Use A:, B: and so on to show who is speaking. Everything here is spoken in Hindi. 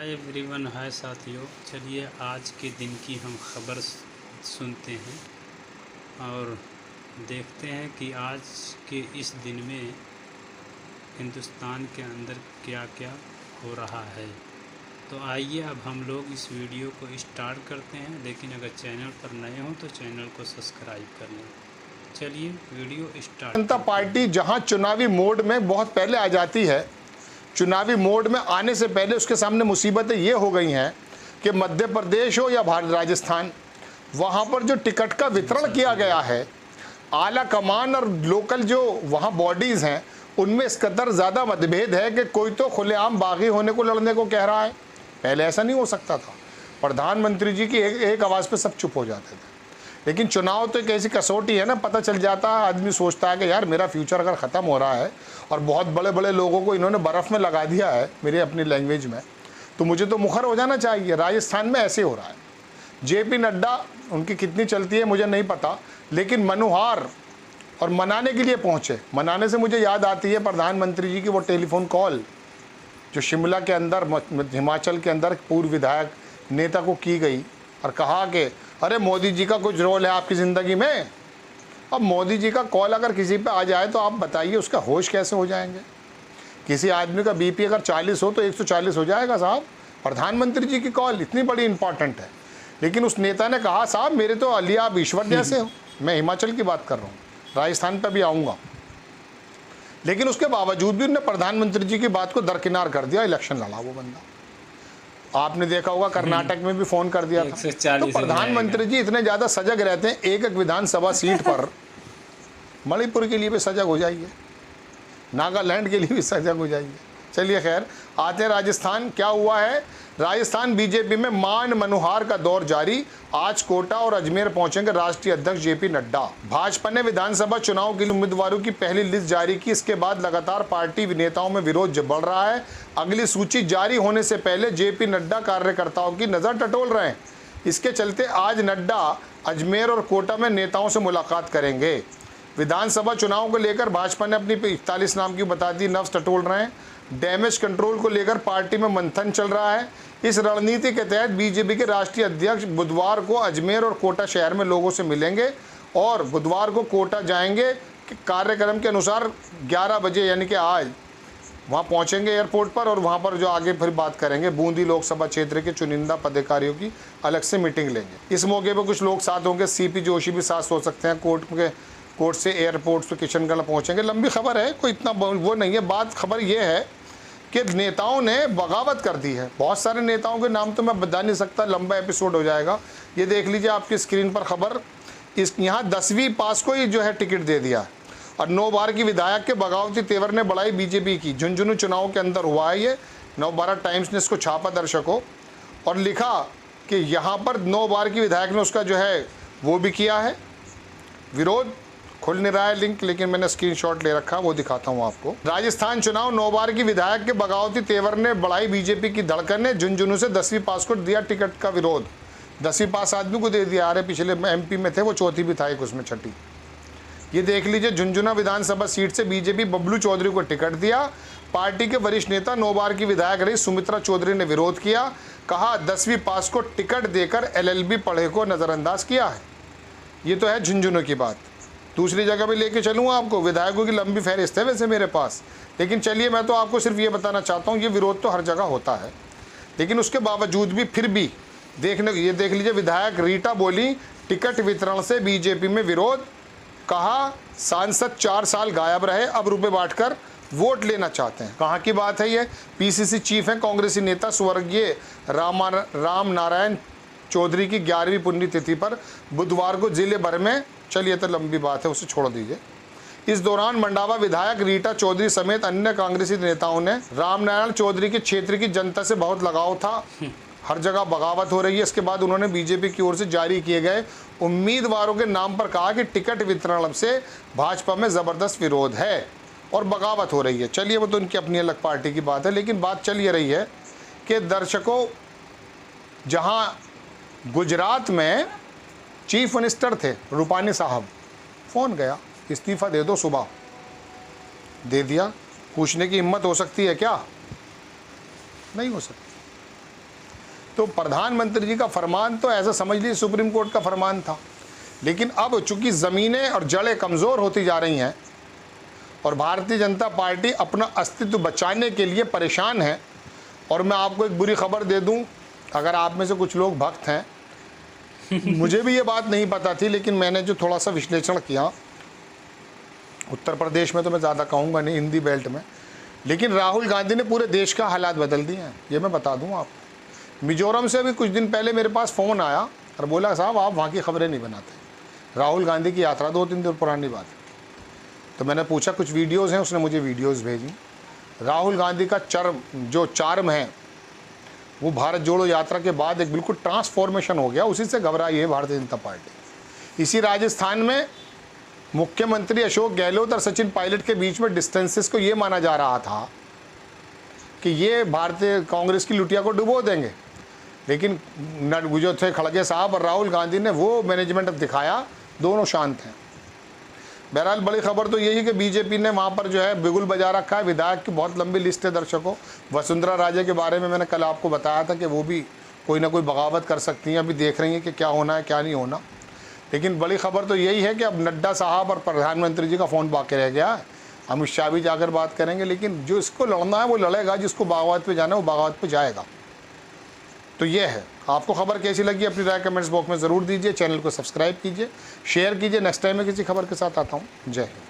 A: हाय एवरीवन, हाय साथियों। चलिए आज के दिन की हम खबर सुनते हैं और देखते हैं कि आज के इस दिन में हिंदुस्तान के अंदर क्या क्या हो रहा है। तो आइए अब हम लोग इस वीडियो को स्टार्ट करते हैं, लेकिन अगर चैनल पर नए हों तो चैनल को सब्सक्राइब कर लें। चलिए वीडियो स्टार्ट।
B: जनता पार्टी जहां चुनावी मोड में बहुत पहले आ जाती है, चुनावी मोड में आने से पहले उसके सामने मुसीबतें ये हो गई हैं कि मध्य प्रदेश हो या राजस्थान, वहाँ पर जो टिकट का वितरण किया गया है, आला कमान और लोकल जो वहाँ बॉडीज़ हैं, उनमें इस कदर ज़्यादा मतभेद है कि कोई तो खुलेआम बागी होने को लड़ने को कह रहा है। पहले ऐसा नहीं हो सकता था। प्रधानमंत्री जी की एक आवाज़ पे सब चुप हो जाते थे। लेकिन चुनाव तो एक ऐसी कसौटी है ना, पता चल जाता है, आदमी सोचता है कि यार मेरा फ्यूचर अगर ख़त्म हो रहा है और बहुत बड़े बड़े लोगों को इन्होंने बर्फ़ में लगा दिया है मेरे अपनी लैंग्वेज में, तो मुझे तो मुखर हो जाना चाहिए। राजस्थान में ऐसे हो रहा है। जेपी नड्डा, उनकी कितनी चलती है मुझे नहीं पता, लेकिन मनुहार और मनाने के लिए पहुँचे। मनाने से मुझे याद आती है प्रधानमंत्री जी की वो टेलीफोन कॉल जो शिमला के अंदर, हिमाचल के अंदर पूर्व विधायक नेता को की गई और कहा कि अरे मोदी जी का कुछ रोल है आपकी ज़िंदगी में। अब मोदी जी का कॉल अगर किसी पे आ जाए तो आप बताइए उसका होश कैसे हो जाएंगे। किसी आदमी का बीपी अगर 40 हो तो 140 हो जाएगा साहब। प्रधानमंत्री जी की कॉल इतनी बड़ी इंपॉर्टेंट है, लेकिन उस नेता ने कहा साहब मेरे तो अलिया आप ईश्वर जैसे हो। मैं हिमाचल की बात कर रहा हूँ, राजस्थान पर भी आऊँगा। लेकिन उसके बावजूद भी उन्होंने प्रधानमंत्री जी की बात को दरकिनार कर दिया, इलेक्शन लड़ा वो बंदा। आपने देखा होगा कर्नाटक में भी फ़ोन कर दिया था। तो प्रधानमंत्री जी इतने ज़्यादा सजग रहते हैं, एक एक विधानसभा सीट पर। मणिपुर के लिए भी सजग हो जाइए, नागालैंड के लिए भी सजग हो जाइए। चलिए खैर, आते हैं राजस्थान। क्या हुआ है राजस्थान बीजेपी में? मान मनोहार का दौर जारी। आज कोटा और अजमेर पहुंचेंगे राष्ट्रीय अध्यक्ष जेपी नड्डा। भाजपा ने विधानसभा चुनाव के लिए उम्मीदवारों की पहली लिस्ट जारी की। इसके बाद लगातार पार्टी नेताओं में विरोध बढ़ रहा है। अगली सूची जारी होने से पहले जेपी नड्डा कार्यकर्ताओं की नज़र टटोल रहे हैं। इसके चलते आज नड्डा अजमेर और कोटा में नेताओं से मुलाकात करेंगे। विधानसभा चुनाव को लेकर भाजपा ने अपनी 41 नाम की बता दी, नफ्स टटोल रहे हैं। डैमेज कंट्रोल को लेकर पार्टी में मंथन चल रहा है। इस रणनीति के तहत बीजेपी के राष्ट्रीय अध्यक्ष बुधवार को अजमेर और कोटा शहर में लोगों से मिलेंगे और बुधवार को कोटा जाएंगे। कार्यक्रम के अनुसार 11 बजे यानी कि आज वहां पहुंचेंगे एयरपोर्ट पर और वहां पर जो आगे फिर बात करेंगे। बूंदी लोकसभा क्षेत्र के चुनिंदा पदाधिकारियों की अलग से मीटिंग लेंगे। इस मौके पर कुछ लोग साथ होंगे। सीपी जोशी भी साथ हो सकते हैं। कोर्ट से एयरपोर्ट से किशनगढ़ पहुंचेंगे। लंबी खबर है, कोई इतना वो नहीं है। बात खबर ये है कि नेताओं ने बगावत कर दी है। बहुत सारे नेताओं के नाम तो मैं बता नहीं सकता, लंबा एपिसोड हो जाएगा। ये देख लीजिए आपकी स्क्रीन पर खबर। यहाँ 10वीं पास को ही जो है टिकट दे दिया और 9 बार की विधायक के बगावती तेवर ने बढ़ाई बीजेपी की। झुंझुनू चुनाव के अंदर हुआ है ये। 9/12 टाइम्स ने इसको छापा दर्शकों और लिखा कि यहाँ पर 9 बार की विधायक ने उसका जो है वो भी किया है विरोध। खुल नहीं रहा है लिंक, लेकिन मैंने स्क्रीनशॉट ले रखा, वो दिखाता हूँ आपको। राजस्थान चुनाव 9 बार की विधायक के बगावती तेवर ने बढ़ाई बीजेपी की धड़कन ने। झुंझुनू से 10वीं पास को दिया टिकट का विरोध। 10वीं पास आदमी को दे दिया। अरे पिछले एमपी में थे वो, चौथी भी था एक उसमें, छठी। ये देख लीजिए, झुंझुनू विधानसभा सीट से बीजेपी बबलू चौधरी को टिकट दिया। पार्टी के वरिष्ठ नेता 9 बार की विधायक रही सुमित्रा चौधरी ने विरोध किया। कहा 10वीं पास को टिकट देकर LLB पढ़े को नज़रअंदाज किया है। ये तो है झुंझुनू की बात। दूसरी जगह भी लेके चलूँगा आपको। विधायकों की लंबी फहरिस्त है वैसे मेरे पास, लेकिन चलिए मैं तो आपको सिर्फ ये बताना चाहता हूँ, ये विरोध तो हर जगह होता है, लेकिन उसके बावजूद भी फिर भी ये देख लीजिए। विधायक रीटा बोली टिकट वितरण से बीजेपी में विरोध। कहा सांसद 4 साल गायब रहे, अब रुपये बांटकर वोट लेना चाहते हैं। कहाँ की बात है ये? PCC चीफ हैं कांग्रेसी नेता स्वर्गीय राम नारायण चौधरी की 11वीं पुण्यतिथि पर बुधवार को जिले भर में, चलिए तो लंबी बात है, उसे छोड़ दीजिए। इस दौरान मंडावा विधायक रीटा चौधरी समेत अन्य कांग्रेसी नेताओं ने रामनारायण चौधरी के क्षेत्र की जनता से बहुत लगाव था। हर जगह बगावत हो रही है। इसके बाद उन्होंने बीजेपी की ओर से जारी किए गए उम्मीदवारों के नाम पर कहा कि टिकट वितरण से भाजपा में ज़बरदस्त विरोध है और बगावत हो रही है। चलिए वो तो उनकी अपनी अलग पार्टी की बात है, लेकिन बात चल ये रही है कि दर्शकों, जहाँ गुजरात में चीफ मिनिस्टर थे रूपानी साहब, फ़ोन गया इस्तीफ़ा दे दो, सुबह दे दिया। पूछने की हिम्मत हो सकती है क्या? नहीं हो सकती। तो प्रधानमंत्री जी का फरमान तो ऐसा समझ लीजिए सुप्रीम कोर्ट का फरमान था। लेकिन अब चूंकि ज़मीनें और जड़ें कमज़ोर होती जा रही हैं और भारतीय जनता पार्टी अपना अस्तित्व बचाने के लिए परेशान है, और मैं आपको एक बुरी खबर दे दूं, अगर आप में से कुछ लोग भक्त हैं, मुझे भी ये बात नहीं पता थी, लेकिन मैंने जो थोड़ा सा विश्लेषण किया, उत्तर प्रदेश में तो मैं ज़्यादा कहूँगा नहीं, हिंदी बेल्ट में, लेकिन राहुल गांधी ने पूरे देश का हालात बदल दिए हैं, ये मैं बता दूँ आपको। मिजोरम से अभी कुछ दिन पहले मेरे पास फ़ोन आया और बोला साहब आप वहाँ की खबरें नहीं बनाते, राहुल गांधी की यात्रा 2-3 दिन पुरानी बात है। तो मैंने पूछा कुछ वीडियोज़ हैं, उसने मुझे वीडियोज़ भेजी। राहुल गांधी का चार्म है वो भारत जोड़ो यात्रा के बाद एक बिल्कुल ट्रांसफॉर्मेशन हो गया, उसी से घबराई है भारतीय जनता पार्टी। इसी राजस्थान में मुख्यमंत्री अशोक गहलोत और सचिन पायलट के बीच में डिस्टेंसेस को ये माना जा रहा था कि ये भारतीय कांग्रेस की लुटिया को डुबो देंगे, लेकिन जो थे खड़गे साहब और राहुल गांधी ने वो मैनेजमेंट दिखाया, दोनों शांत हैं। बहरहाल बड़ी खबर तो यही है कि बीजेपी ने वहाँ पर जो है बिगुल बजा रखा है। विधायक की बहुत लंबी लिस्ट है दर्शकों। वसुंधरा राजे के बारे में मैंने कल आपको बताया था कि वो भी कोई ना कोई बगावत कर सकती हैं, अभी देख रही हैं कि क्या होना है क्या नहीं होना। लेकिन बड़ी खबर तो यही है कि अब नड्डा साहब और प्रधानमंत्री जी का फ़ोन बाकी रह गया है। अमित शाह भी जाकर बात करेंगे, लेकिन जो इसको लड़ना है वो लड़ेगा, जिसको बगावत पे जाना है वो बगावत पे जाएगा। तो ये है। आपको खबर कैसी लगी अपनी राय कमेंट्स बॉक्स में ज़रूर दीजिए। चैनल को सब्सक्राइब कीजिए, शेयर कीजिए। नेक्स्ट टाइम मैं किसी खबर के साथ आता हूँ। जय हिंद।